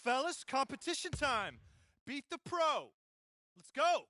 fellas, competition time. Beat the pro. Let's go.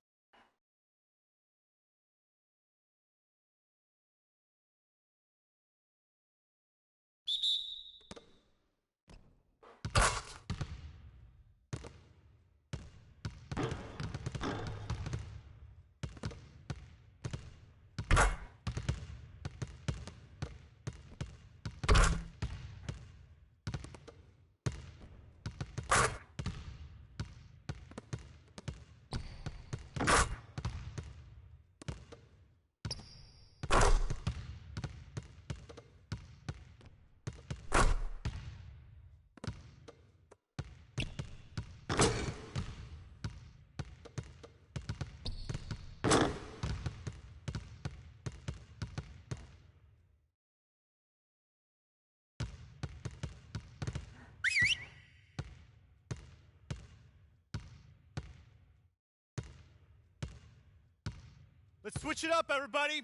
Let's switch it up, everybody.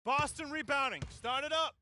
Boston rebounding. Start it up.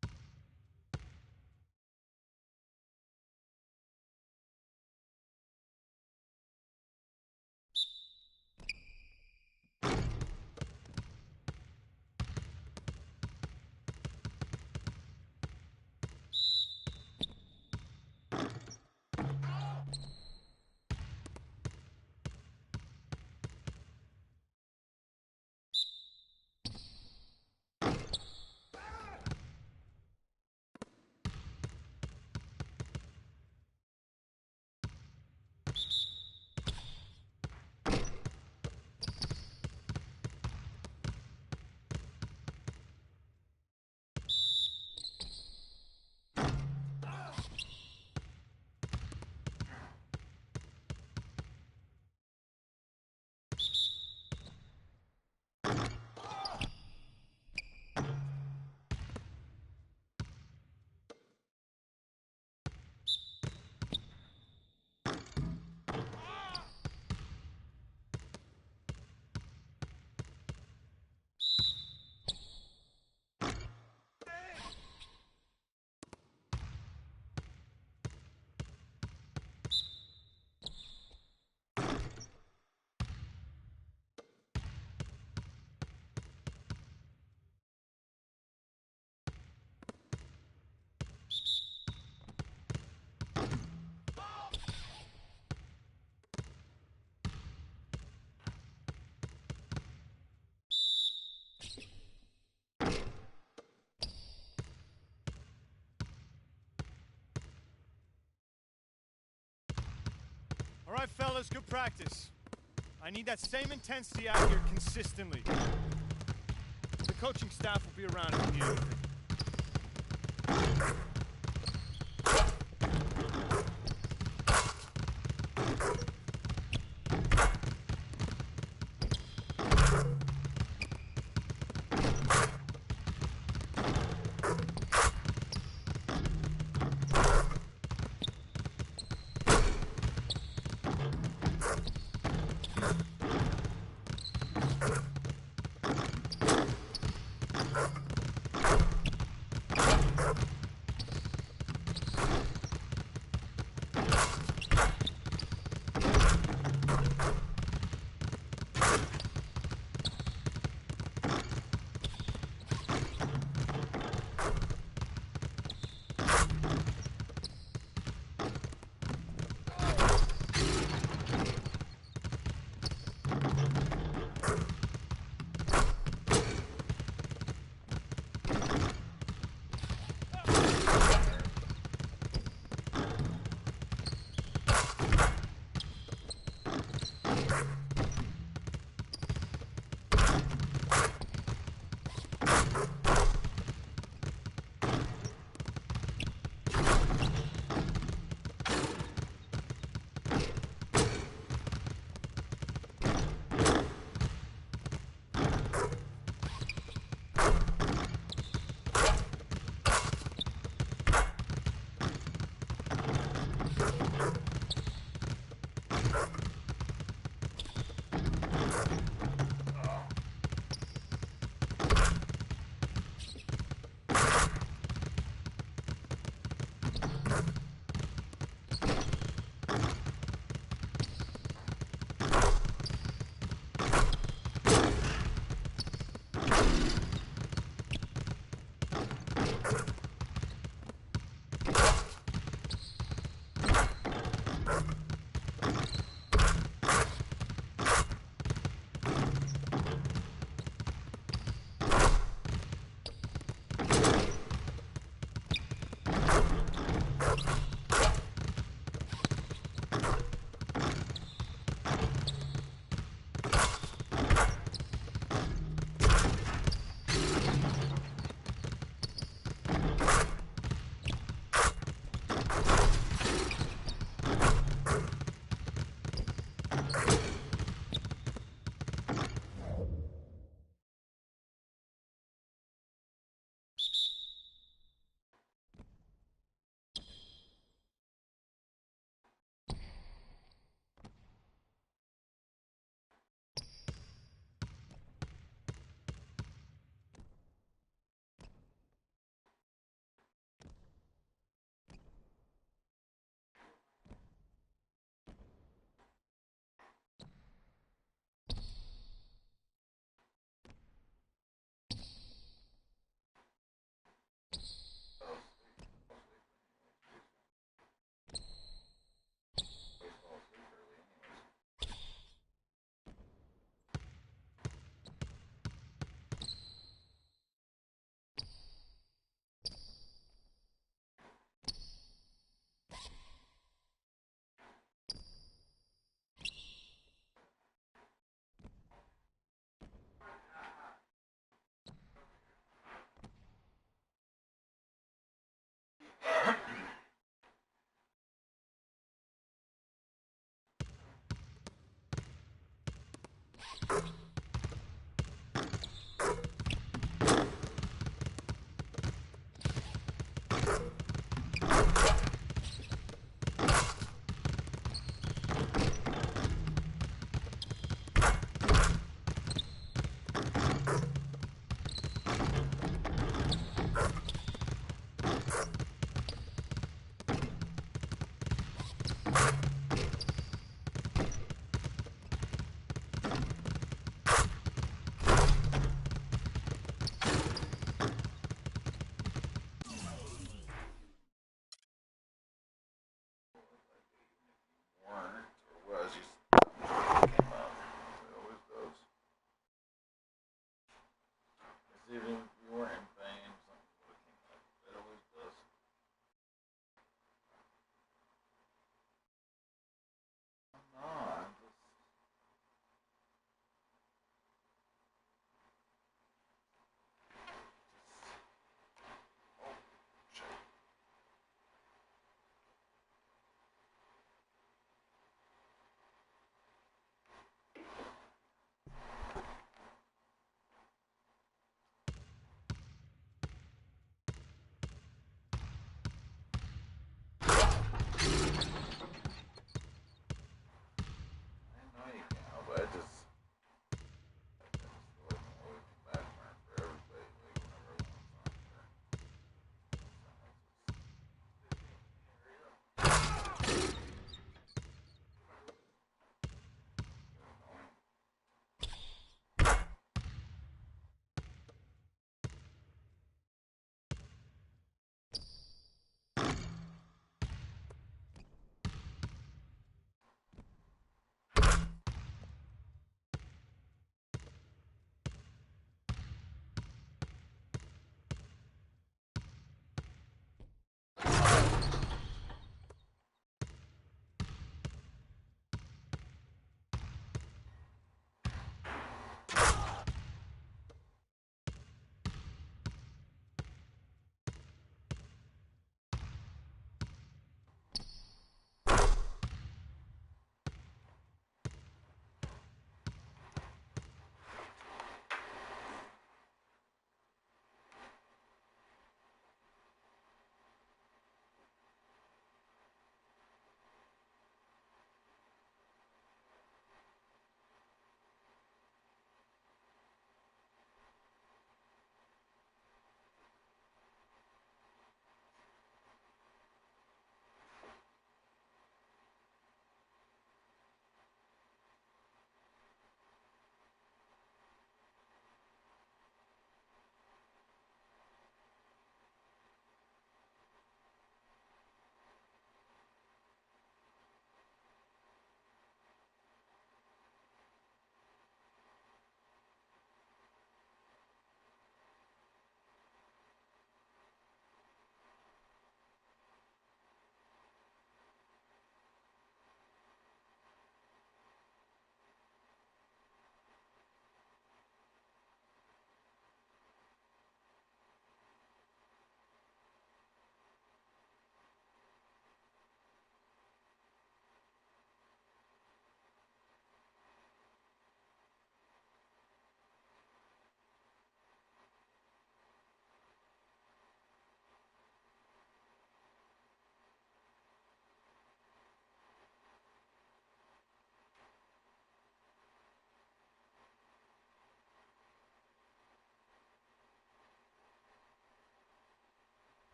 All right, fellas, good practice. I need that same intensity out here consistently. The coaching staff will be around if you need anything.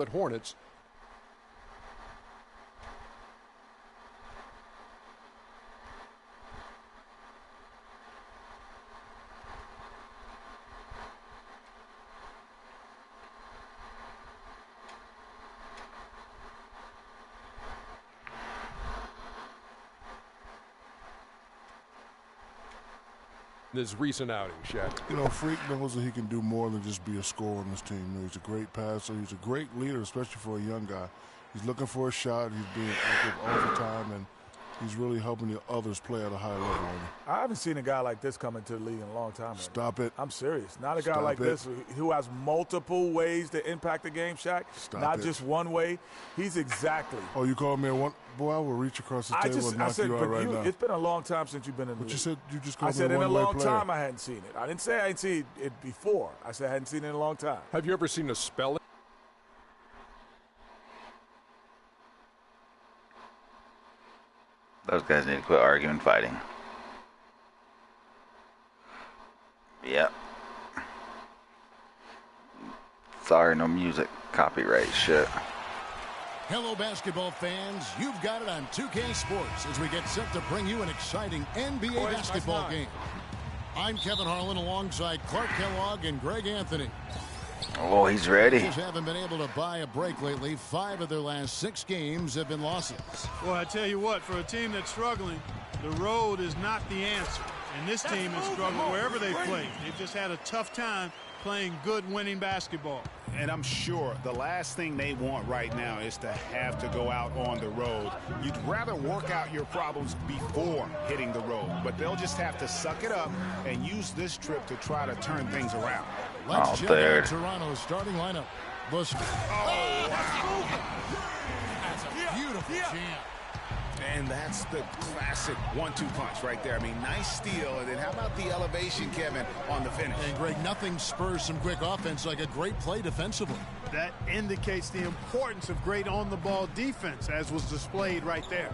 Hornets. This recent outing, Shaq. You know, Freak knows that he can do more than just be a scorer on this team. You know, he's a great passer. He's a great leader, especially for a young guy. He's looking for a shot. He's being active all the time, and he's really helping the others play at a high level. I haven't seen a guy like this come into the league in a long time. Stop it. I'm serious. Not a guy like this who has multiple ways to impact the game, Shaq. Not just one way. He's exactly. Oh, you called me a one? Boy, I will reach across the table and knock you out right now. It's been a long time since you've been in the league. But you said you just called me a one-way player. I said in a long time I hadn't seen it. I didn't say I hadn't seen it before. I said I hadn't seen it in a long time. Have you ever seen a spelling? Those guys need to quit arguing, fighting. Yep. Sorry, no music. Copyright shit. Hello, basketball fans. You've got it on 2K Sports as we get set to bring you an exciting NBA basketball game. I'm Kevin Harlan alongside Clark Kellogg and Greg Anthony. Oh, he's ready. The haven't been able to buy a break lately. 5 of their last 6 games have been losses. Well, I tell you what, for a team that's struggling, the road is not the answer. And this team has struggled wherever they play. They've just had a tough time playing good, winning basketball. And I'm sure the last thing they want right now is to have to go out on the road. You'd rather work out your problems before hitting the road, but they'll just have to suck it up and use this trip to try to turn things around. Let's check out Toronto's starting lineup. That's a beautiful jam. And that's the classic 1-2 punch right there. I mean, nice steal. And then how about the elevation, Kevin, on the finish? And, Greg, nothing spurs some quick offense like a great play defensively. That indicates the importance of great on-the-ball defense, as was displayed right there.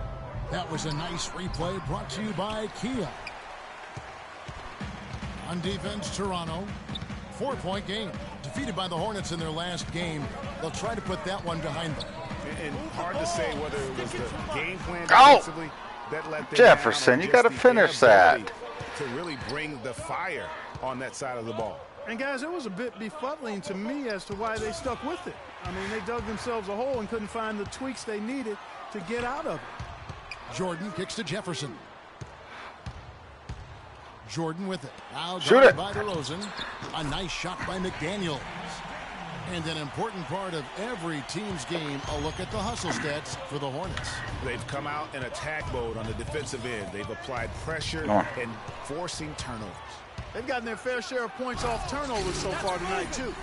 That was a nice replay brought to you by Kia. On defense, Toronto. 4-point game. Defeated by the Hornets in their last game. They'll try to put that one behind them. And hard to say whether it was the game plan defensively that let them Jefferson, you got to finish that. To really bring the fire on that side of the ball. And, guys, it was a bit befuddling to me as to why they stuck with it. I mean, they dug themselves a hole and couldn't find the tweaks they needed to get out of it. Jordan kicks to Jefferson. Jordan with it. Now shoot it by DeRozan. A nice shot by McDaniels. And an important part of every team's game, a look at the hustle stats for the Hornets. They've come out in attack mode on the defensive end. They've applied pressure and forcing turnovers. They've gotten their fair share of points off turnovers so far tonight, too.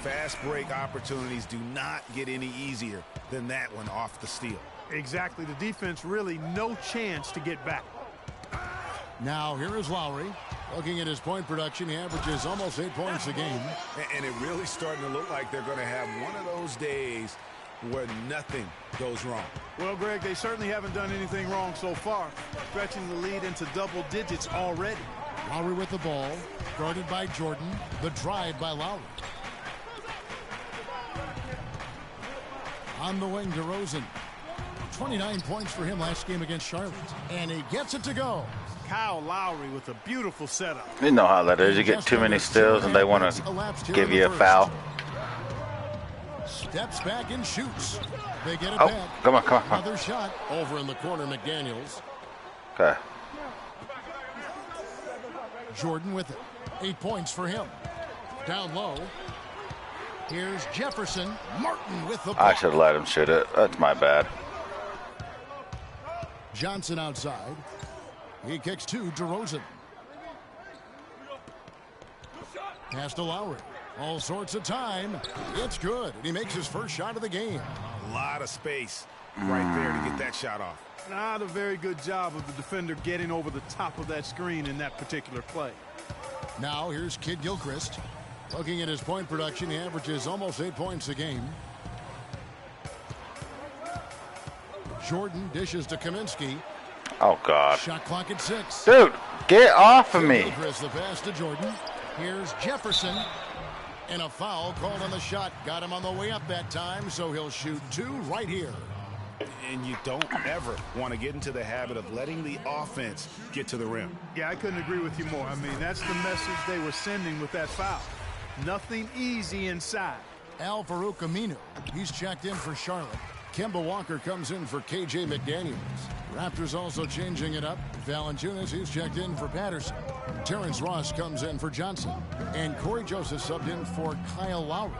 Fast break opportunities do not get any easier than that one off the steal. Exactly. The defense really no chance to get back. Now here is Lowry. Looking at his point production, he averages almost 8 points a game. And it really starting to look like they're going to have one of those days where nothing goes wrong. Well, Greg, they certainly haven't done anything wrong so far. Stretching the lead into double digits already. Lowry with the ball. Guarded by Jordan. The drive by Lowry. On the wing, DeRozan. 29 points for him last game against Charlotte. And he gets it to go. Kyle Lowry with a beautiful setup. You know how that is. You get too many steals and they want to give you a foul. Steps back and shoots. They get it back. Come on. Another shot over in the corner, McDaniels. Okay. Jordan with it. 8 points for him. Down low. Here's Jefferson. Martin with the ball. I should have let him shoot it. That's my bad. Johnson outside. He kicks to DeRozan. Pass to Lowry. All sorts of time. It's good. And he makes his first shot of the game. A lot of space right there to get that shot off. Not a very good job of the defender getting over the top of that screen in that particular play. Now here's Kid Gilchrist. Looking at his point production, he averages almost 8 points a game. Jordan dishes to Kaminsky. Oh, God. Shot clock at 6. Dude, get off of me. Gilchrist, the pass to Jordan. Here's Jefferson. And a foul called on the shot. Got him on the way up that time, so he'll shoot 2 right here. And you don't ever want to get into the habit of letting the offense get to the rim. Yeah, I couldn't agree with you more. I mean, that's the message they were sending with that foul. Nothing easy inside. Al-Farouq Aminu, he's checked in for Charlotte. Kemba Walker comes in for KJ McDaniels. Raptors also changing it up. Valanciunas, he's checked in for Patterson. Terrence Ross comes in for Johnson. And Corey Joseph subbed in for Kyle Lowry.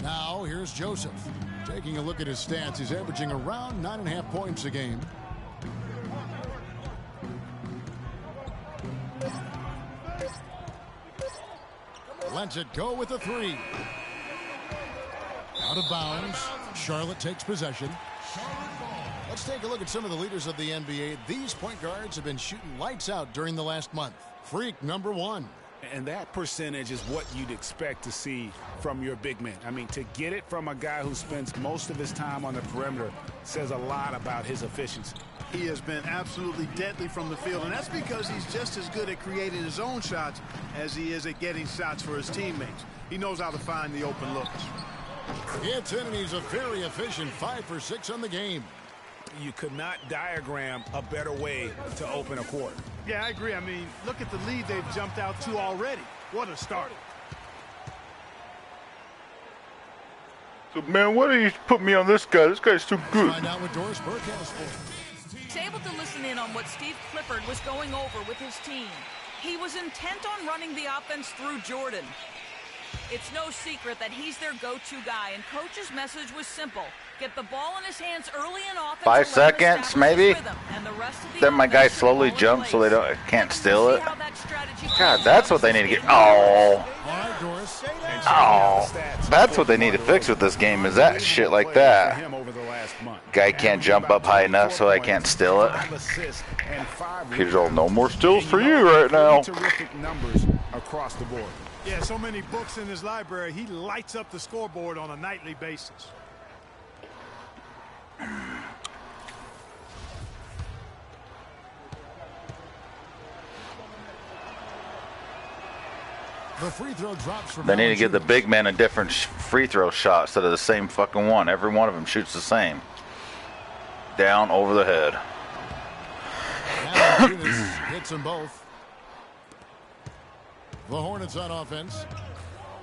Now, here's Joseph. Taking a look at his stats, he's averaging around 9.5 points a game. Lets it go with a 3. Out of bounds. Charlotte takes possession. Let's take a look at some of the leaders of the NBA. These point guards have been shooting lights out during the last month. Freak number 1. And that percentage is what you'd expect to see from your big man. I mean, to get it from a guy who spends most of his time on the perimeter says a lot about his efficiency. He has been absolutely deadly from the field, and that's because he's just as good at creating his own shots as he is at getting shots for his teammates. He knows how to find the open looks. Gets in, and he's a very efficient 5 for 6 on the game. You could not diagram a better way to open a quarter. Yeah, I agree. I mean, look at the lead they've jumped out to already. What a start. So, man, why do you put me on this guy? This guy's too good. Find out what Doris Burke has for. He's able to listen in on what Steve Clifford was going over with his team. He was intent on running the offense through Jordan. It's no secret that he's their go-to guy, and Coach's message was simple. Get the ball in his hands early and often. 5 seconds, maybe? Then my guy slowly jumps so they can't steal it. God, that's what they need to get. Oh. Oh. That's what they need to fix with this game is that shit like that. Guy can't jump up high enough so I can't steal it. Peter's all, no more steals for you right now. Terrific numbers across the board. Yeah, so many books in his library, he lights up the scoreboard on a nightly basis. The free throw drops from They need to give the big man a different free throw shot instead of the same fucking one. Every one of them shoots the same. Down over the head. Hits them both. The Hornets on offense.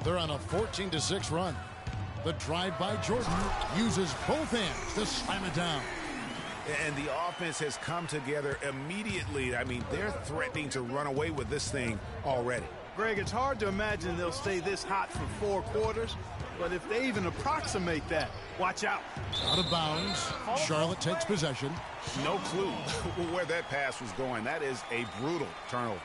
They're on a 14-6 run. The drive by Jordan uses both hands to slam it down. And the offense has come together immediately. I mean, they're threatening to run away with this thing already. Greg, it's hard to imagine they'll stay this hot for 4 quarters, but if they even approximate that, watch out. Out of bounds. Charlotte takes possession. No clue where that pass was going. That is a brutal turnover.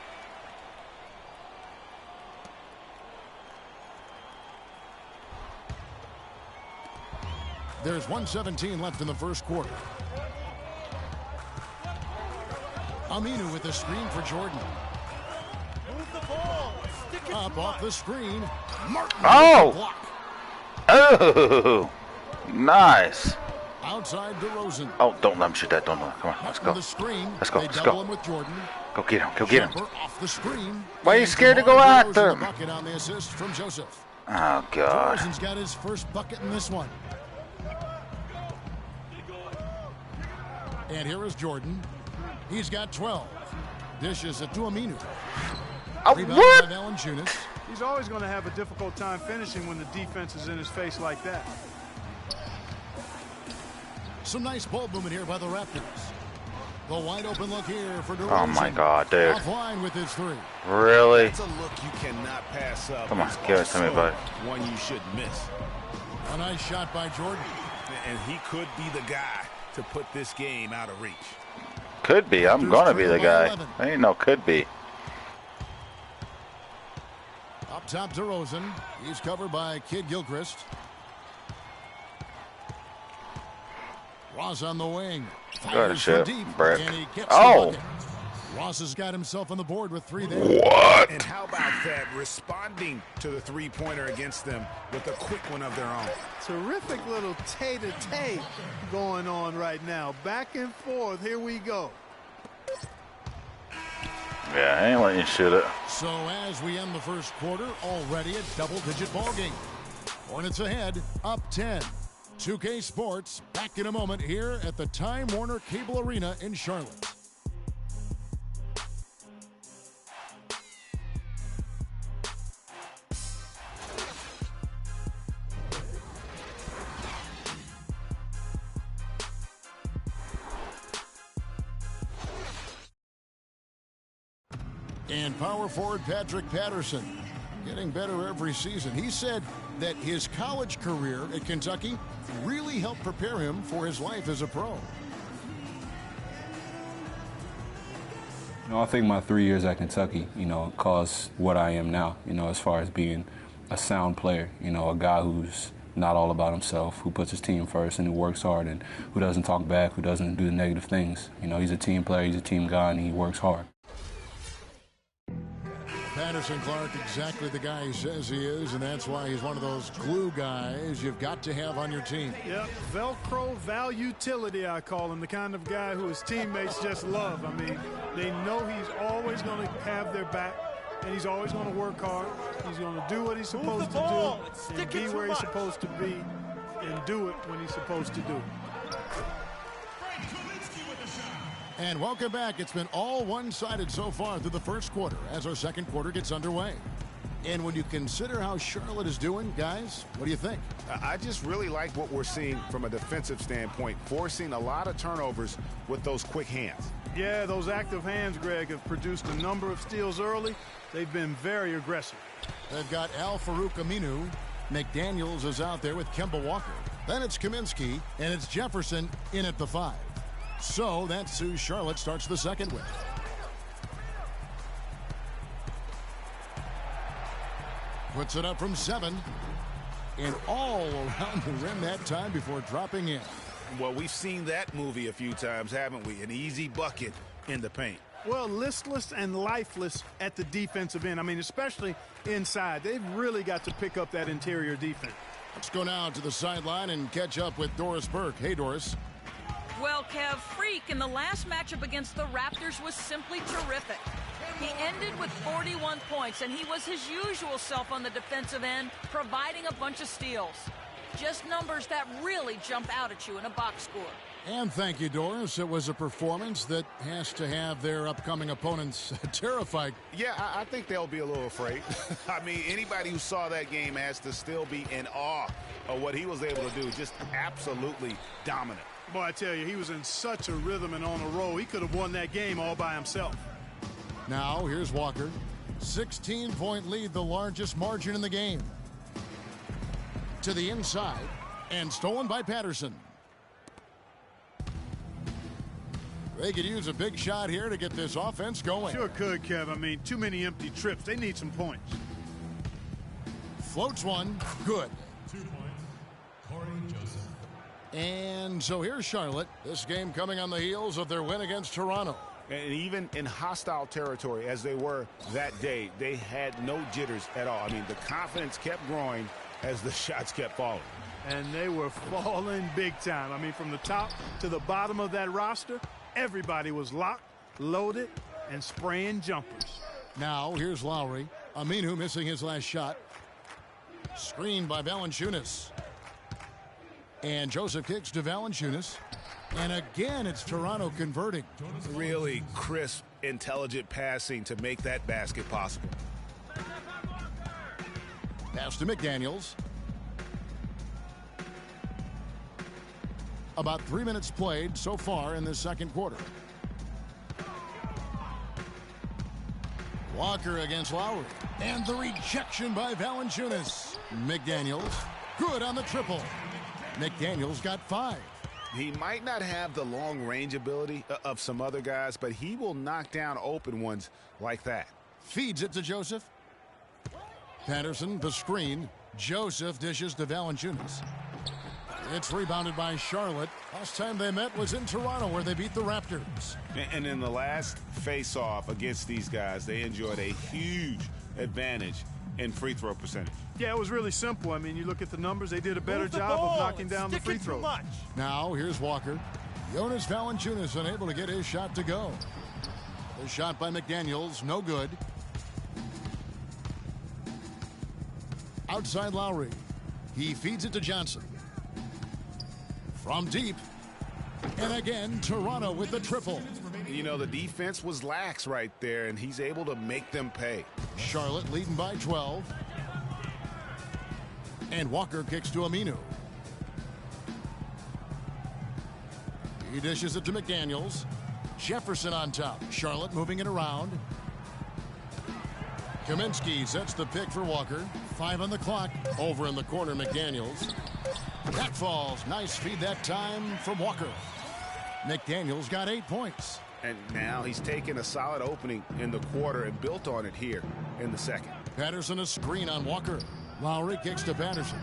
There's 1:17 left in the first quarter. Aminu with the screen for Jordan. Move the ball. Stick it Up off the screen. Martin. Oh! Oh! Nice. Outside DeRozan. Oh, don't let him shoot that. Don't let him. Come on, let's go. The screen. Let's go. They Let's double go. him with Jordan. Go get him. Go get him. Off the screen. Why are you scared to go after him? Bucket on the assist from Joseph. Oh, God. DeRozan's got his first bucket in this one. And here is Jordan. He's got 12. Dishes it to Aminu. Rebound by Valanciunas. He's always going to have a difficult time finishing when the defense is in his face like that. Some nice ball movement here by the Raptors. The wide open look here for DeRozan. Oh, my God, dude. Offline with his 3. Really? It's a look you cannot pass up. Come on, give it to me, bud. One you should miss. A nice shot by Jordan. And he could be the guy to put this game out of reach. Could be. I'm going to be the guy. I ain't no could be. Up top, DeRozan. He's covered by Kid Gilchrist. Ross on the wing. Good shit, Brick. And he gets Oh! the bucket. Ross has got himself on the board with 3 there. What? And how about that? Responding to the three-pointer against them with a quick one of their own. Terrific little tay-to-tay going on right now. Back and forth. Here we go. Yeah, I ain't letting you shoot it. So as we end the first quarter, already a double-digit ball game. Hornets ahead, up 10. 2K Sports back in a moment here at the Time Warner Cable Arena in Charlotte. And power forward Patrick Patterson getting better every season. He said that his college career at Kentucky really helped prepare him for his life as a pro. I think my 3 years at Kentucky, caused what I am now, as far as being a sound player, a guy who's not all about himself, who puts his team first and who works hard and who doesn't talk back, who doesn't do the negative things. He's a team player, he's a team guy, and he works hard. Patterson Clark, exactly the guy he says he is, and that's why he's one of those glue guys you've got to have on your team. Yep, Velcro Valutility, I call him, the kind of guy who his teammates just love. I mean, they know he's always going to have their back, and he's always going to work hard. He's going to do what he's supposed to do, and be where he's supposed to be, and do it when he's supposed to do it. And welcome back. It's been all one-sided so far through the first quarter as our second quarter gets underway. And when you consider how Charlotte is doing, guys, what do you think? I just really like what we're seeing from a defensive standpoint, forcing a lot of turnovers with those quick hands. Yeah, those active hands, Greg, have produced a number of steals early. They've been very aggressive. They've got Al-Farouq Aminu. McDaniels is out there with Kemba Walker. Then it's Kaminsky, and it's Jefferson in at the 5. So that's who Charlotte starts the second with. Puts it up from 7. And all around the rim that time before dropping in. Well, we've seen that movie a few times, haven't we? An easy bucket in the paint. Well, listless and lifeless at the defensive end. I mean, especially inside. They've really got to pick up that interior defense. Let's go now to the sideline and catch up with Doris Burke. Hey, Doris. Well, Kev, Freak in the last matchup against the Raptors was simply terrific. He ended with 41 points, and he was his usual self on the defensive end, providing a bunch of steals. Just numbers that really jump out at you in a box score. And thank you, Doris. It was a performance that has to have their upcoming opponents terrified. Yeah, I think they'll be a little afraid. I mean, anybody who saw that game has to still be in awe of what he was able to do. Just absolutely dominant. Boy, I tell you, he was in such a rhythm and on a roll. He could have won that game all by himself. Now, here's Walker. 16-point lead, the largest margin in the game. To the inside, and stolen by Patterson. They could use a big shot here to get this offense going. Sure could, Kev. I mean, too many empty trips. They need some points. Floats one. Good. 2 points. Corey Joseph. And so here's Charlotte. This game coming on the heels of their win against Toronto. And even in hostile territory, as they were that day, they had no jitters at all. I mean, the confidence kept growing as the shots kept falling. And they were falling big time. I mean, from the top to the bottom of that roster, everybody was locked, loaded, and spraying jumpers. Now, here's Lowry. Aminu missing his last shot. Screened by Valanciunas. And Joseph kicks to Valanciunas. And again, it's Toronto converting. Really crisp, intelligent passing to make that basket possible. Pass to McDaniels. About 3 minutes played so far in the second quarter. Walker against Lowry. And the rejection by Valanciunas. McDaniels, good on the triple. McDaniels got 5. He might not have the long range ability of some other guys, but he will knock down open ones like that. Feeds it to Joseph. Patterson, the screen. Joseph dishes to Valanciunas. It's rebounded by Charlotte. Last time they met was in Toronto, where they beat the Raptors. And in the last face-off against these guys, they enjoyed a huge advantage in free throw percentage. Yeah, it was really simple. I mean, you look at the numbers, they did a better job of knocking down the free throws. Now, here's Walker. Jonas Valanciunas unable to get his shot to go. The shot by McDaniels, no good. Outside Lowry. He feeds it to Johnson. From deep. And again, Toronto with the triple. You know, the defense was lax right there, and he's able to make them pay. Charlotte leading by 12. And Walker kicks to Aminu. He dishes it to McDaniels. Jefferson on top. Charlotte moving it around. Kaminsky sets the pick for Walker. 5 on the clock. Over in the corner, McDaniels. That falls. Nice feed that time from Walker. McDaniels got 8 points. And now he's taken a solid opening in the quarter and built on it here in the second. Patterson a screen on Walker. Lowry kicks to Patterson.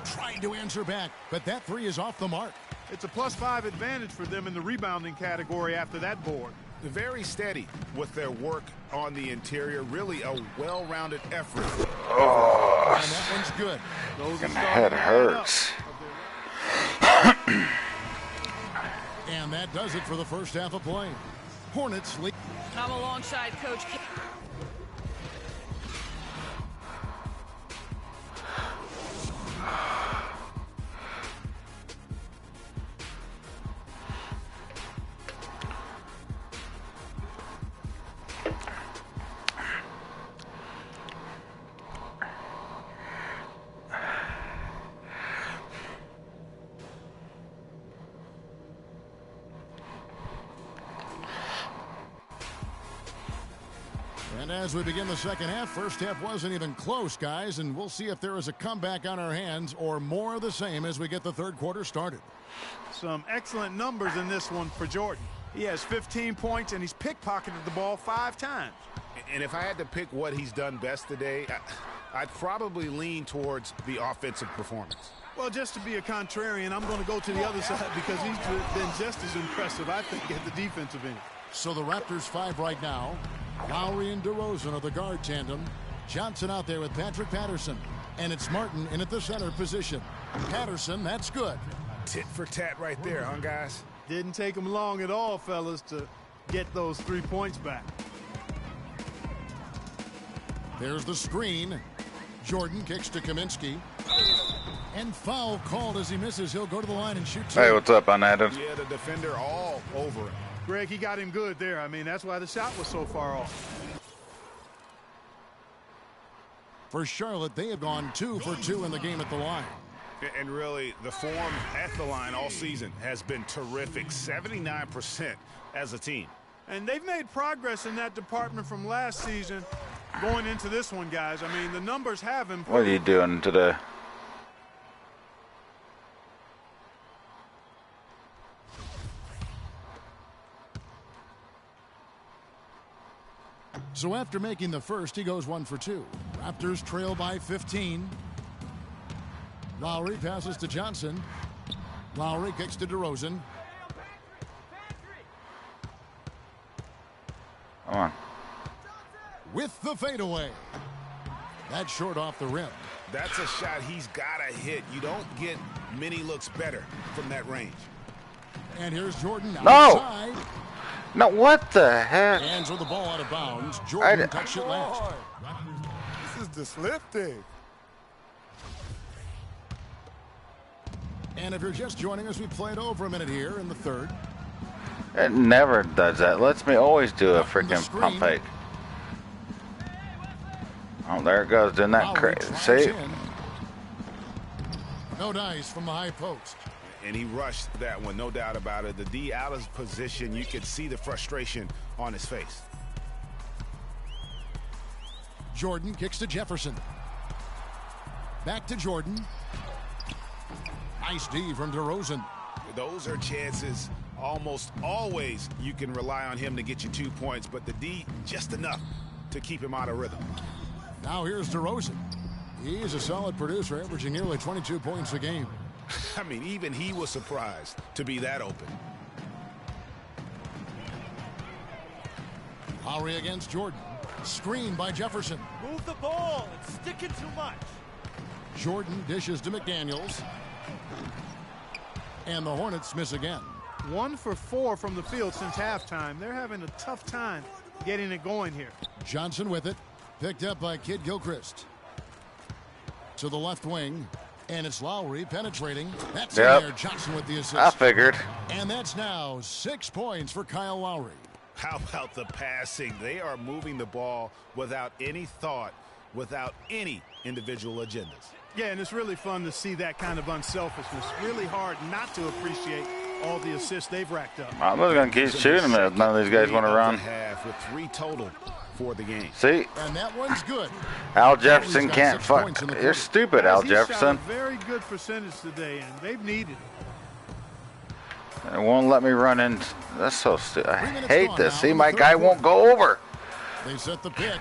Trying to answer back, but that three is off the mark. It's a +5 advantage for them in the rebounding category after that board. Very steady with their work on the interior. Really a well-rounded effort. Oh, and that one's good. My head hurts. And that does it for the first half of play. Hornets lead. I'm alongside Coach K. And as we begin the second half, first half wasn't even close, guys, and we'll see if there is a comeback on our hands or more of the same as we get the third quarter started. Some excellent numbers in this one for Jordan. He has 15 points, and he's pickpocketed the ball 5 times. And if I had to pick what he's done best today, I'd probably lean towards the offensive performance. Well, just to be a contrarian, I'm going to go to the other side because he's been just as impressive, I think, at the defensive end. So the Raptors 5 right now. Lowry and DeRozan are the guard tandem. Johnson out there with Patrick Patterson. And it's Martin in at the center position. Patterson, that's good. Tit for tat right there, huh, guys? Didn't take him long at all, fellas, to get those 3 points back. There's the screen. Jordan kicks to Kaminsky. And foul called as he misses. He'll go to the line and shoot 2. Hey, what's up, Unadded? Yeah, the defender all over it. Greg, he got him good there. I mean, that's why the shot was so far off. For Charlotte, they have gone 2 for 2 in the game at the line. And really, the form at the line all season has been terrific. 79% as a team. And they've made progress in that department from last season going into this one, guys. I mean, the numbers have improved. What are you doing today? So after making the first, he goes 1 for 2. Raptors trail by 15. Lowry passes to Johnson. Lowry kicks to DeRozan. Come on. With the fadeaway. That's short off the rim. That's a shot he's got to hit. You don't get many looks better from that range. And here's Jordan No! outside. No, what the heck? Hands with the ball out of bounds. Jordan touched it last. This is disruptive. And if you're just joining us, we played over a minute here in the third. It never does that. Lets me always do a freaking pump fake. Oh, there it goes. Doing that crazy. See? No dice from the high post. And he rushed that one, no doubt about it. The D out of position, you could see the frustration on his face. Jordan kicks to Jefferson. Back to Jordan. Nice D from DeRozan. Those are chances almost always you can rely on him to get you 2 points, but the D just enough to keep him out of rhythm. Now here's DeRozan. He is a solid producer, averaging nearly 22 points a game. I mean, even he was surprised to be that open. Lowry against Jordan. Screen by Jefferson. Move the ball. It's sticking too much. Jordan dishes to McDaniels. And the Hornets miss again. 1 for 4 from the field since halftime. They're having a tough time getting it going here. Johnson with it. Picked up by Kid Gilchrist. To the left wing. And it's Lowry penetrating. That's in there. Johnson with the assist. I figured. And that's now 6 points for Kyle Lowry. How about the passing? They are moving the ball without any thought, without any individual agendas. Yeah, and it's really fun to see that kind of unselfishness. Really hard not to appreciate all the assists they've racked up. I'm just going to keep shooting them if none of these guys want to run. With 3 total for the game. See? And that one's good. Al Jefferson can't fuck. You're stupid, Al Jefferson. Shot a very good percentage today, and they've needed it. It won't let me run in. That's so stupid. I hate this. See, my guy won't go over. They set the pick.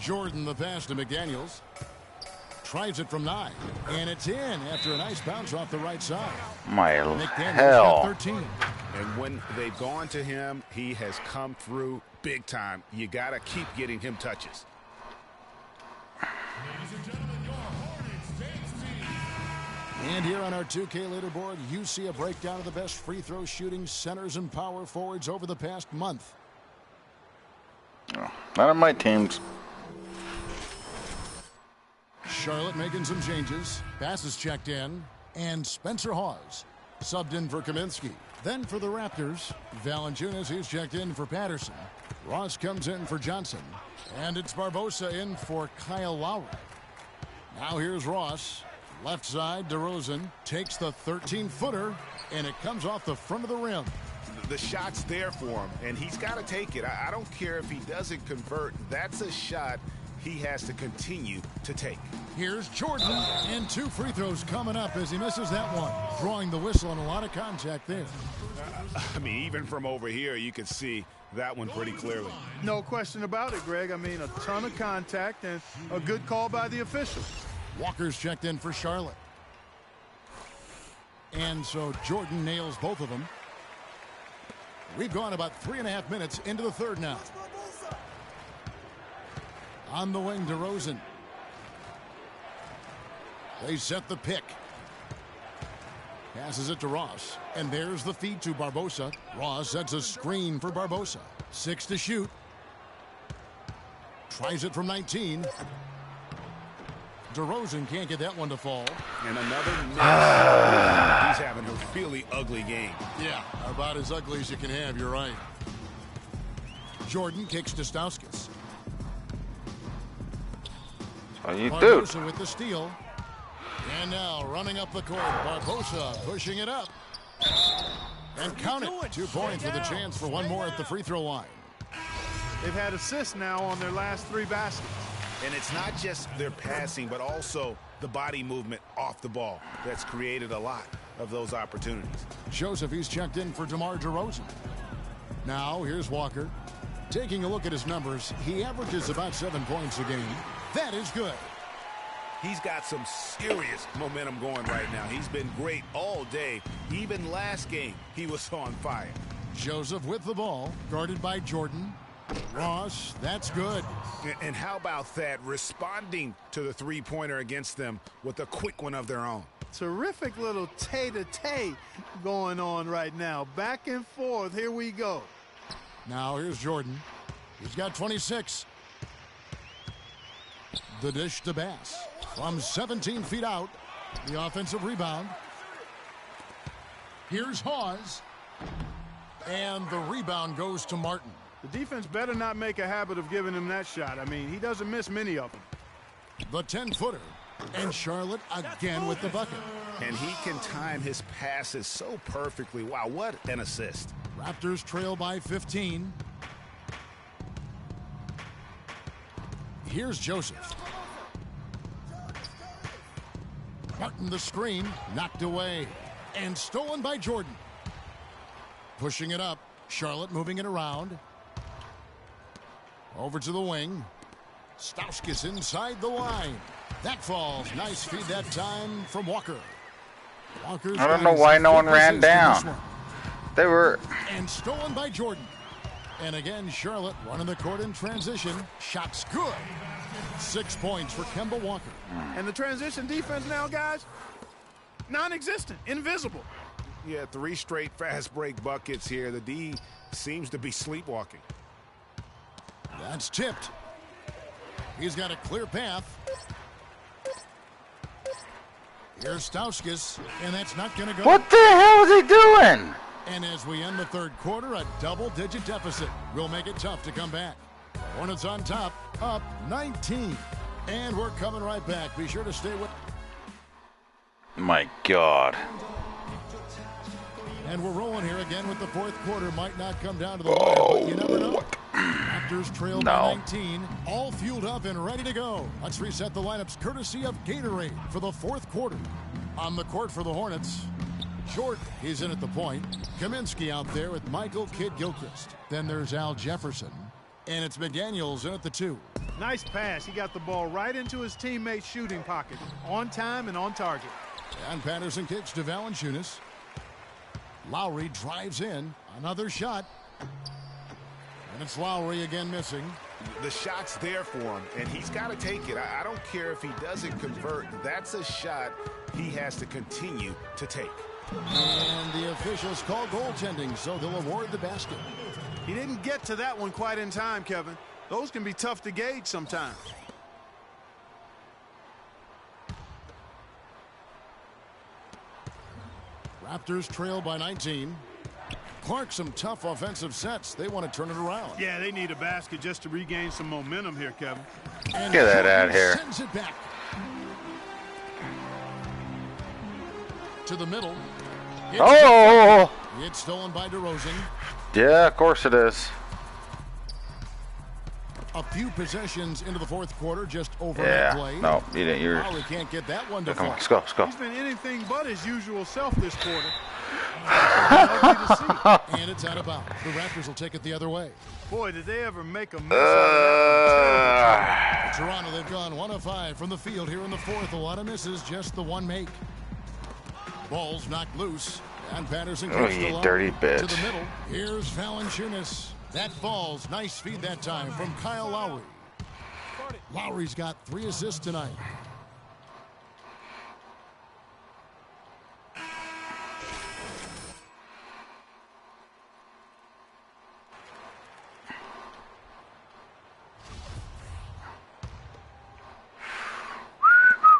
Jordan the pass to McDaniels. Tries it from 9. And it's in after a nice bounce off the right side. My McDaniels hell. 13. And when they've gone to him, he has come through big time. You got to keep getting him touches. Ladies and gentlemen, your Hornets States team. And here on our 2K leaderboard, you see a breakdown of the best free throw shooting centers and power forwards over the past month. Oh, none of my teams. Charlotte making some changes. Passes checked in. And Spencer Hawes subbed in for Kaminsky. Then for the Raptors, Valanciunas, he's checked in for Patterson. Ross comes in for Johnson. And it's Barbosa in for Kyle Lowry. Now here's Ross. Left side, DeRozan takes the 13-footer, and it comes off the front of the rim. The shot's there for him, and he's got to take it. I don't care if he doesn't convert. That's a shot he has to continue to take. Here's Jordan, and 2 free throws coming up as he misses that one. Drawing the whistle and a lot of contact there. I mean, even from over here, you can see that one pretty clearly. No question about it, Greg. I mean, a ton of contact and a good call by the official. Walker's checked in for Charlotte. And so Jordan nails both of them. We've gone about 3.5 minutes into the third now. On the wing, DeRozan. They set the pick. Passes it to Ross. And there's the feed to Barbosa. Ross sets a screen for Barbosa. 6 to shoot. Tries it from 19. DeRozan can't get that one to fall. And another miss. He's having a really ugly game. Yeah, about as ugly as you can have, you're right. Jordan kicks to Stauskas. Oh, you Barbosa do. with the steal. And now running up the court, Barbosa pushing it up. And count it. 2 points with a chance for one more at the free throw line. They've had assists now on their last 3 baskets. And it's not just their passing, but also the body movement off the ball that's created a lot of those opportunities. Joseph, he's checked in for DeMar DeRozan. Now, here's Walker. Taking a look at his numbers, he averages about 7 points a game. That is good. He's got some serious momentum going right now. He's been great all day. Even last game, he was on fire. Joseph with the ball, guarded by Jordan. Ross, that's good. And how about that, responding to the three-pointer against them with a quick one of their own. Terrific little tay-to-tay going on right now. Back and forth, here we go. Now here's Jordan. He's got 26. The dish to Bass. From 17 feet out, the offensive rebound. Here's Hawes. And the rebound goes to Martin. The defense better not make a habit of giving him that shot. I mean, he doesn't miss many of them. The 10-footer. And Charlotte again with the bucket. And he can time his passes so perfectly. Wow, what an assist. Raptors trail by 15. Here's Joseph. Martin the screen, knocked away. And stolen by Jordan. Pushing it up. Charlotte moving it around. Over to the wing. Stauskas inside the line. That falls. Nice feed that time from Walker. Walker's I don't know why no one ran down. They were. And stolen by Jordan. And again, Charlotte running the court in transition. Shots good. 6 points for Kemba Walker. And the transition defense now, guys, non-existent, invisible. Yeah, 3 straight fast break buckets here. The D seems to be sleepwalking. That's tipped. He's got a clear path. Here's Stauskas, and that's not going to go. What the hell is he doing? And as we end the third quarter, a double-digit deficit will make it tough to come back. Hornets on top, up 19. And we're coming right back. Be sure to stay with. My God. And we're rolling here again with the fourth quarter. Might not come down to the wire, but you never know. Raptors trail by 19, all fueled up and ready to go. Let's reset the lineups courtesy of Gatorade for the fourth quarter. On the court for the Hornets, Jordan, he's in at the point. Kaminsky out there with Michael Kidd-Gilchrist. Then there's Al Jefferson. And it's McDaniels in at the 2. Nice pass. He got the ball right into his teammate's shooting pocket. On time and on target. And Patterson kicks to Valanciunas. Lowry drives in. Another shot. And it's Lowry again missing. The shot's there for him, and he's got to take it. I don't care if he doesn't convert. That's a shot he has to continue to take. And the officials call goaltending, so they'll award the basket. He didn't get to that one quite in time, Kevin. Those can be tough to gauge sometimes. Raptors trail by 19. Clark, some tough offensive sets. They want to turn it around. Yeah, they need a basket just to regain some momentum here, Kevin. And get that out here. Sends it back to the middle. It's stolen by DeRozan. Yeah, of course it is. A few possessions into the fourth quarter, just over that play. No, you didn't. You're. We can't get that one to Come on, fall. let's go, let's go. He's been anything but his usual self this quarter. And it's out of bounds. The Raptors will take it the other way. Boy, did they ever make a mess out of that one. Toronto, they've gone 1 of 5 from the field here in the fourth. A lot of misses, just the one make. Ball's knocked loose. And Patterson kicks you dirty bitch. to the middle. Here's Valanciunas. That falls. Nice feed that time from Kyle Lowry. Lowry's got 3 assists tonight.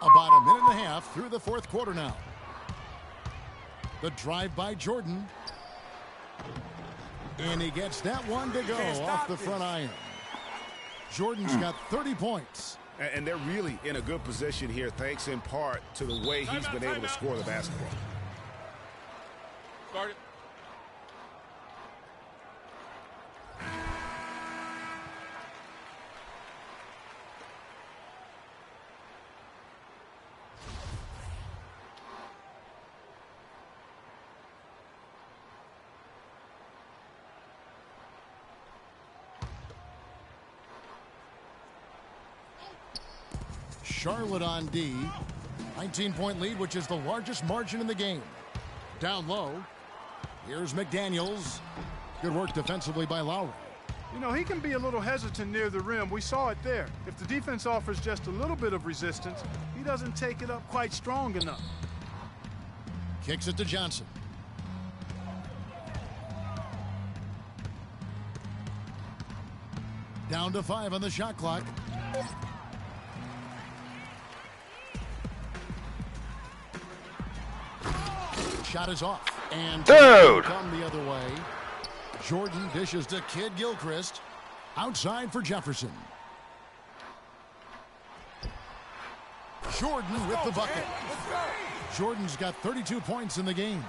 About a minute and a half through the fourth quarter now. The drive by Jordan. And he gets that one to go off the front iron. Jordan's got 30 points. And they're really in a good position here, thanks in part to the way he's been able to score the basketball. Start it. Charlotte on D. 19-point lead, which is the largest margin in the game. Down low. Here's McDaniels. Good work defensively by Lowry. You know, he can be a little hesitant near the rim. We saw it there. If the defense offers just a little bit of resistance, he doesn't take it up quite strong enough. Kicks it to Johnson. Down to 5 on the shot clock. Shot is off. And come the other way. Jordan dishes to Kidd-Gilchrist. Outside for Jefferson. Jordan with the bucket. Jordan's got 32 points in the game.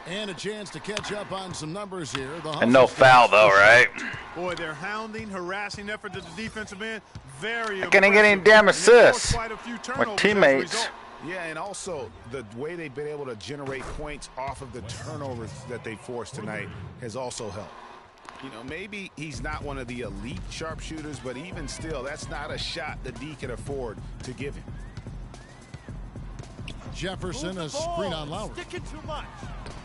And a chance to catch up on some numbers here. And no foul, though, right? Boy, their hounding, harassing effort to the defensive end. Very I can't get any damn assists. My teammates. Yeah, and also the way they've been able to generate points off of the turnovers that they forced tonight has also helped. You know, maybe he's not one of the elite sharpshooters, but even still, that's not a shot the D can afford to give him. Jefferson, a screen on Lowry.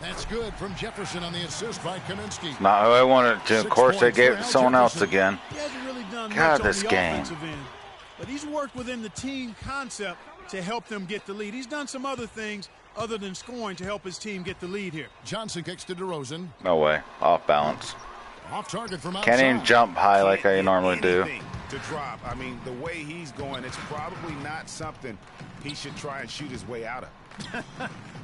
That's good from Jefferson on the assist by Kaminsky. Not who I wanted to. Of course, they gave it to someone else again. He hasn't really done God, much this on the game. offensive end, but he's worked within the team concept to help them get the lead. He's done some other things, other than scoring to help his team get the lead here. Johnson kicks to DeRozan. No way. Off balance. Off target from outside. Can't even jump high like I normally do. To drop. I mean, the way he's going, it's probably not something he should try and shoot his way out of.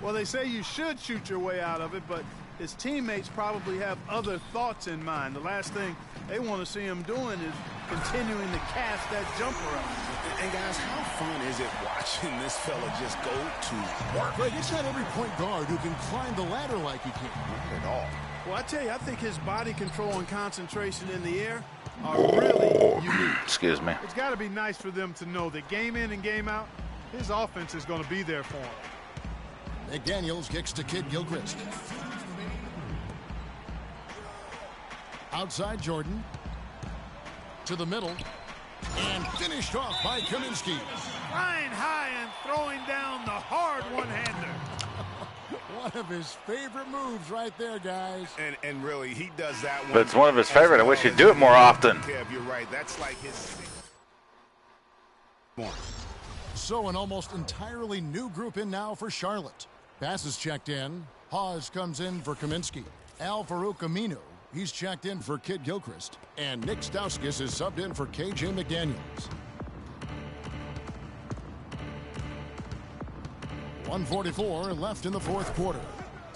Well, they say you should shoot your way out of it, but his teammates probably have other thoughts in mind. The last thing they want to see him doing is continuing to cast that jumper out. And guys, how fun is it watching this fella just go to work? Greg, it's not every point guard who can climb the ladder like he can. Not at all. Well, I tell you, I think his body control and concentration in the air are really unique. Excuse me. It's got to be nice for them to know that game in and game out, his offense is going to be there for him. McDaniels kicks to Kid Gilchrist. Outside Jordan. To the middle. And finished off by Kaminsky. Flying high and throwing down the hard one-hander. One of his favorite moves right there, guys. And really, he does that one. But it's one of his favorite. I wish he'd do it more often. Kev, you're right. That's like his... More. So an almost entirely new group in now for Charlotte. Passes checked in. Hawes comes in for Kaminsky. Al-Farouq Aminu, he's checked in for Kid Gilchrist. And Nick Stauskas is subbed in for KJ McDaniels. 1:44 left in the fourth quarter.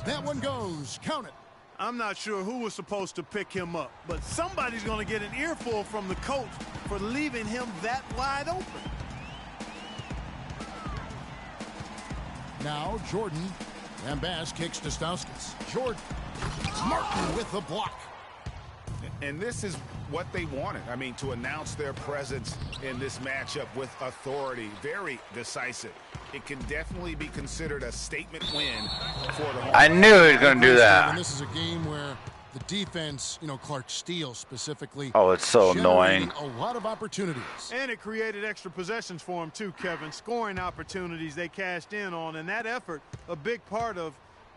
That one goes. Count it. I'm not sure who was supposed to pick him up, but somebody's going to get an earful from the coach for leaving him that wide open. Now Jordan. And Bass kicks to Stauskas. Jordan. Martin with the block. And this is what they wanted. I mean, to announce their presence in this matchup with authority. Very decisive. It can definitely be considered a statement win for the home. I knew he was going to do that. And this is a game where the defense, Clark Steele specifically. Oh, it's so annoying. A lot of opportunities. And it created extra possessions for him too, Kevin. Scoring opportunities they cashed in on, and that effort a big part of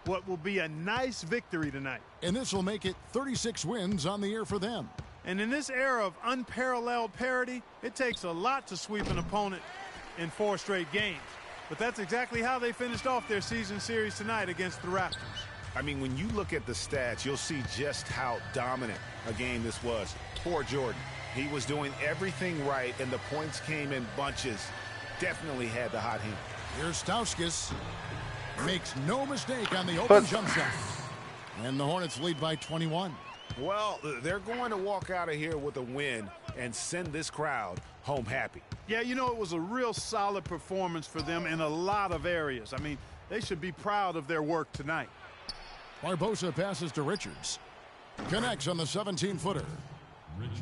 what will be a nice victory tonight. And this will make it 36 wins on the year for them. And in this era of unparalleled parity, it takes a lot to sweep an opponent in 4 straight games. But that's exactly how they finished off their season series tonight against the Raptors. I mean, when you look at the stats, you'll see just how dominant a game this was. Poor Jordan. He was doing everything right, and the points came in bunches. Definitely had the hot hand. Here's Stauskas. Makes no mistake on the open jump shot. And the Hornets lead by 21. Well, they're going to walk out of here with a win and send this crowd home happy. Yeah, it was a real solid performance for them in a lot of areas. I mean, they should be proud of their work tonight. Barbosa passes to Richards. Connects on the 17-footer. Richards.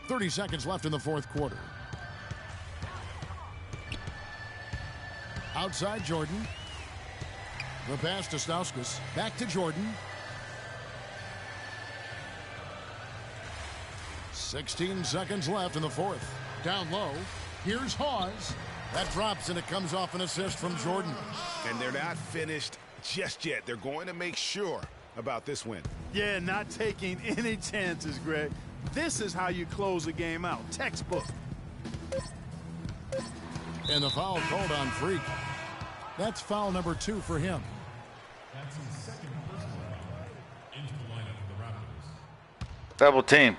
30 seconds left in the fourth quarter. Outside Jordan. The pass to Stauskas. Back to Jordan. 16 seconds left in the fourth. Down low. Here's Hawes. That drops, and it comes off an assist from Jordan. And they're not finished just yet. They're going to make sure about this win. Yeah, not taking any chances, Greg. This is how you close a game out. Textbook. And the foul called on Freak. That's foul number 2 for him. That's his second personal foul into the lineup of the Raptors. Double team.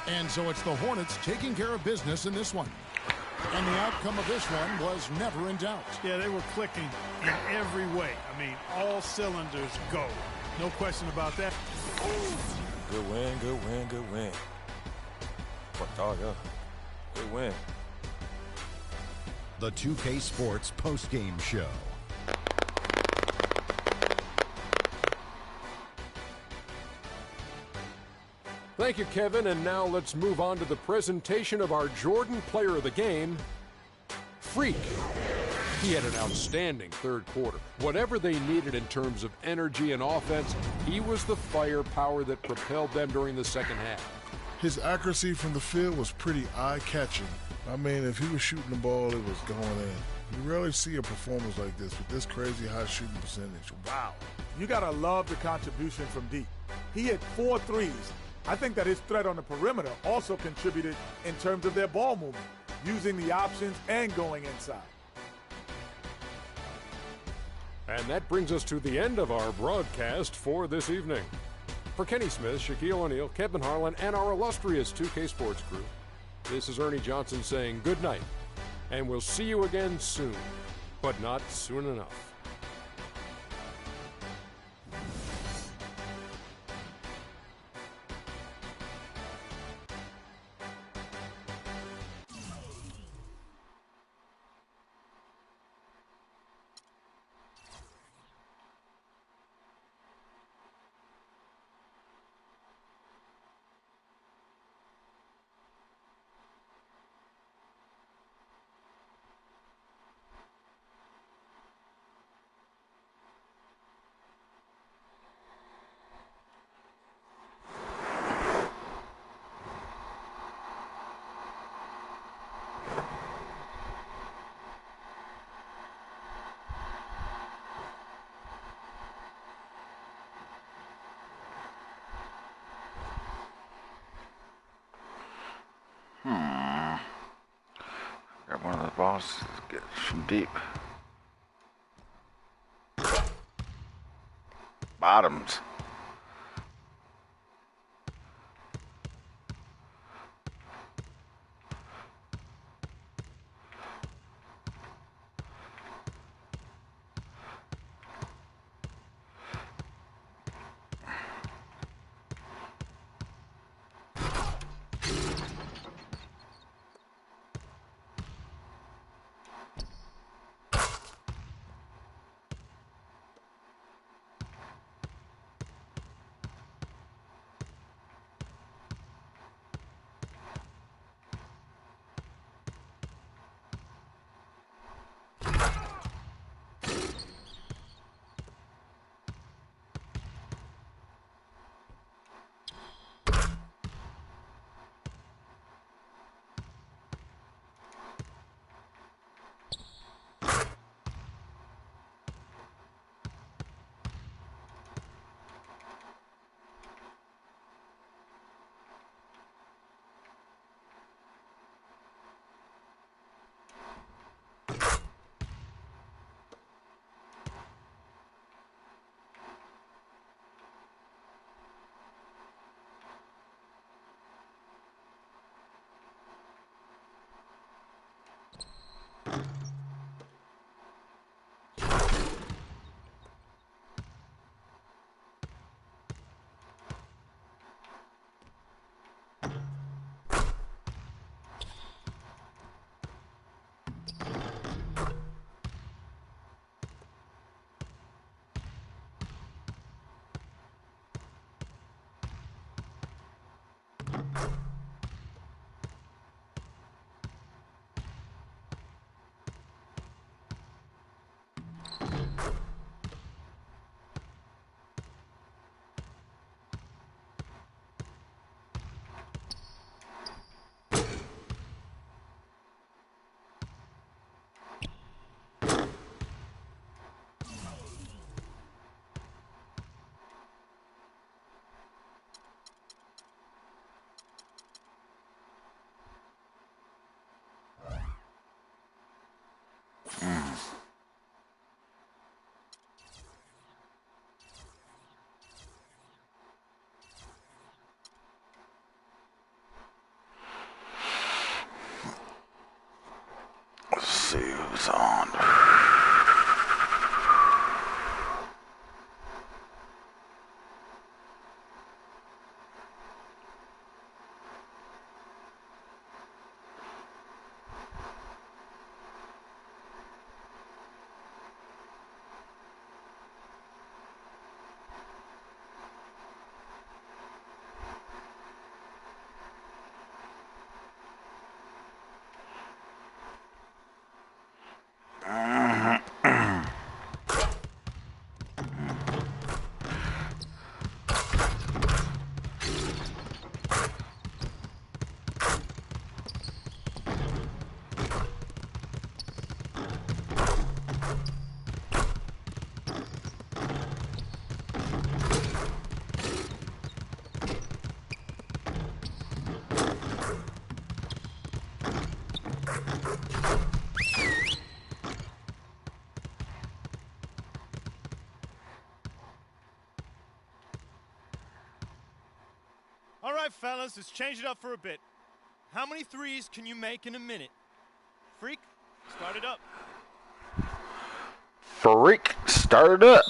And so it's the Hornets taking care of business in this one. And the outcome of this one was never in doubt. Yeah, they were clicking in every way. I mean, all cylinders go. No question about that. Good win, good win, good win. What dog, yeah. Good win. The 2K Sports postgame show. Thank you, Kevin. And now let's move on to the presentation of our Jordan Player of the Game, Freak. He had an outstanding third quarter. Whatever they needed in terms of energy and offense, he was the firepower that propelled them during the second half. His accuracy from the field was pretty eye-catching. I mean, if he was shooting the ball, it was going in. You rarely see a performance like this with this crazy high shooting percentage. Wow. You got to love the contribution from deep. He hit 4 threes, I think that his threat on the perimeter also contributed in terms of their ball movement, using the options and going inside. And that brings us to the end of our broadcast for this evening. For Kenny Smith, Shaquille O'Neal, Kevin Harlan, and our illustrious 2K Sports crew, this is Ernie Johnson saying good night, and we'll see you again soon, but not soon enough. Grab one of the balls, get from deep. Bottoms. Let's see who's on. All right, fellas, let's change it up for a bit. How many threes can you make in a minute? Freak, start it up. Freak, start it up.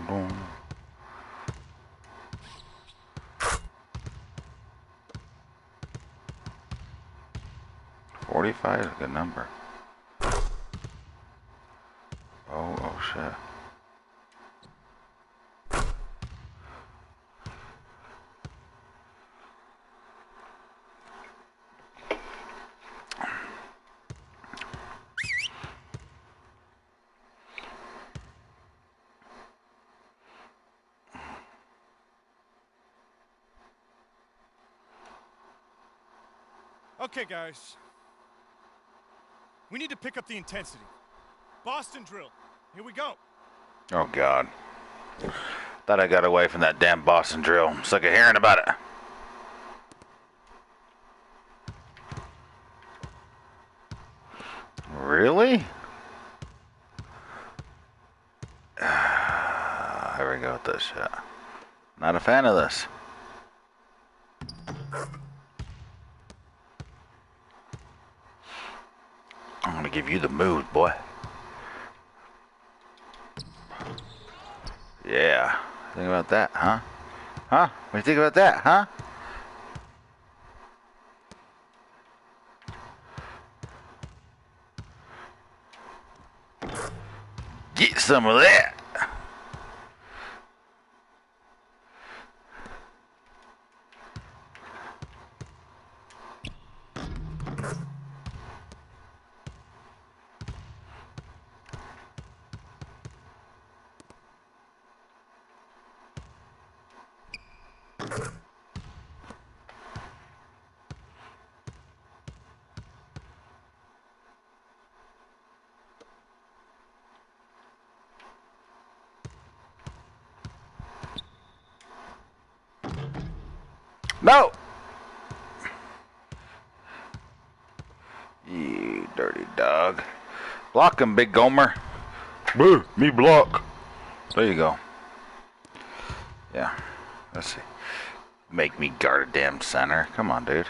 Boom. 45 is a good number. Oh shit. Okay, guys. We need to pick up the intensity. Boston drill. Here we go. Oh, God. Thought I got away from that damn Boston drill. I'm sick of hearing about it. Really? Here we go with this shit. Not a fan of this. I'm gonna give you the mood, boy. Yeah. Think about that, huh? Huh? What do you think about that, huh? Get some of that. No! You dirty dog. Block him, Big Gomer. Boo, me block. There you go. Yeah. Let's see. Make me guard a damn center. Come on, dude.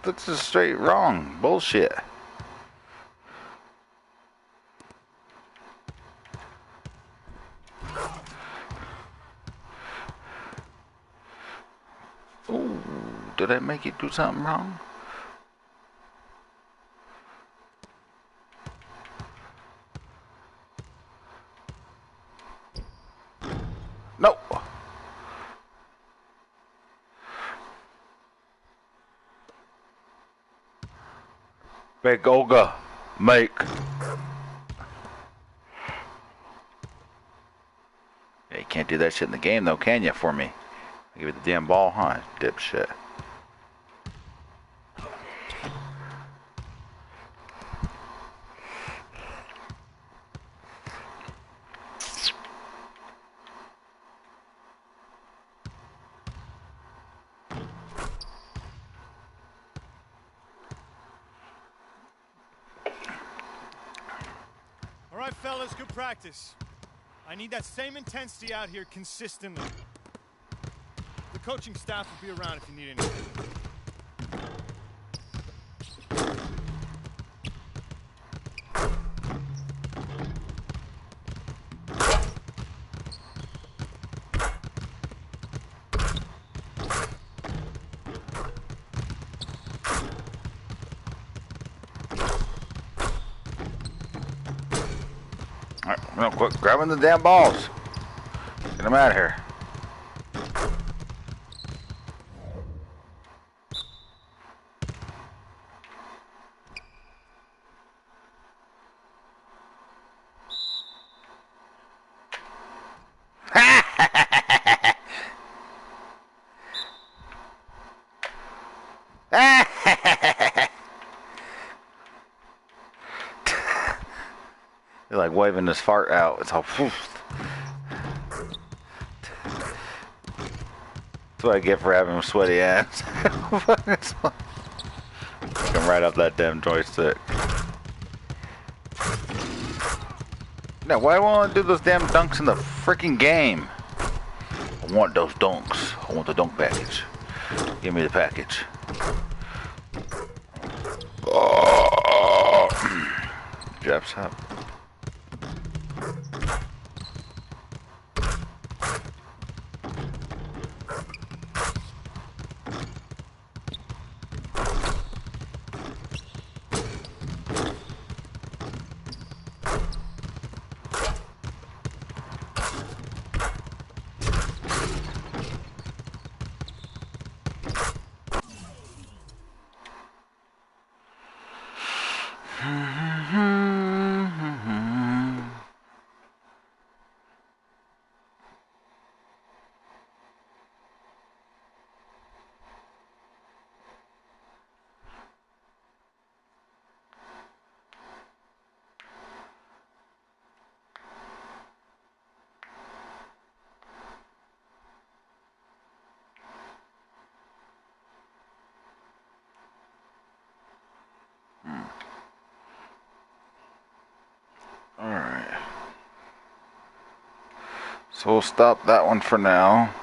That's just straight wrong. Bullshit. Ooh, did I make you do something wrong? No. Big Olga, make. Yeah, you can't do that shit in the game though, can you, for me? Give you the damn ball, huh, dipshit? All right, fellas, good practice. I need that same intensity out here consistently. The coaching staff will be around if you need anything. All right, real quick, grabbing the damn balls. Get them out of here. He's like waving his fart out. It's all poof. That's what I get for having sweaty hands. Come right off that damn joystick. Now, why won't I do those damn dunks in the freaking game? I want those dunks. I want the dunk package. Give me the package. Oh. Jeff's up. Alright. So we'll stop that one for now.